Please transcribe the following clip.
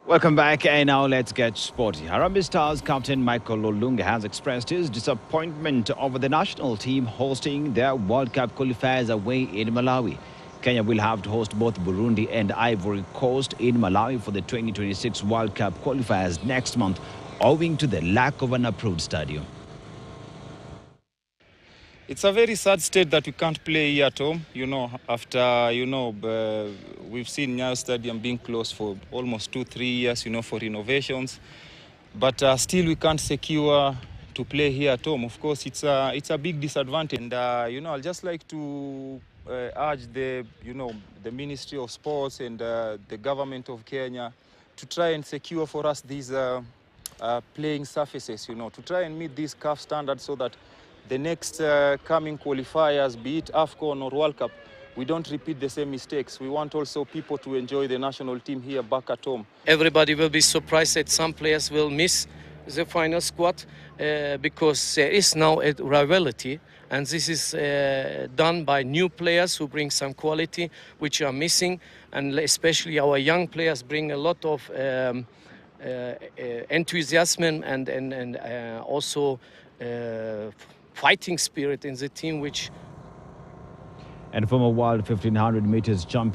Welcome back, and now let's get sporty. Harambee Stars captain Michael Olunga has expressed his disappointment over the national team hosting their World Cup qualifiers away in Malawi. Kenya will have to host both Burundi and Ivory Coast in Malawi for the 2026 World Cup qualifiers next month, owing to the lack of an approved stadium. It's a very sad state that we can't play here at home, after, we've seen Nyayo Stadium being closed for almost 2-3 years, for renovations. But still we can't secure to play here at home. Of course, it's a big disadvantage. And, I'll just like to urge the Ministry of Sports and the government of Kenya to try and secure for us these playing surfaces, to try and meet these CAF standards so that the next coming qualifiers, be it AFCON or World Cup, we don't repeat the same mistakes. We want also people to enjoy the national team here back at home. Everybody will be surprised that some players will miss the final squad because there is now a rivalry, and this is done by new players who bring some quality which are missing, and especially our young players bring a lot of enthusiasm and also fighting spirit in the team, which. And former world 1500 meters champion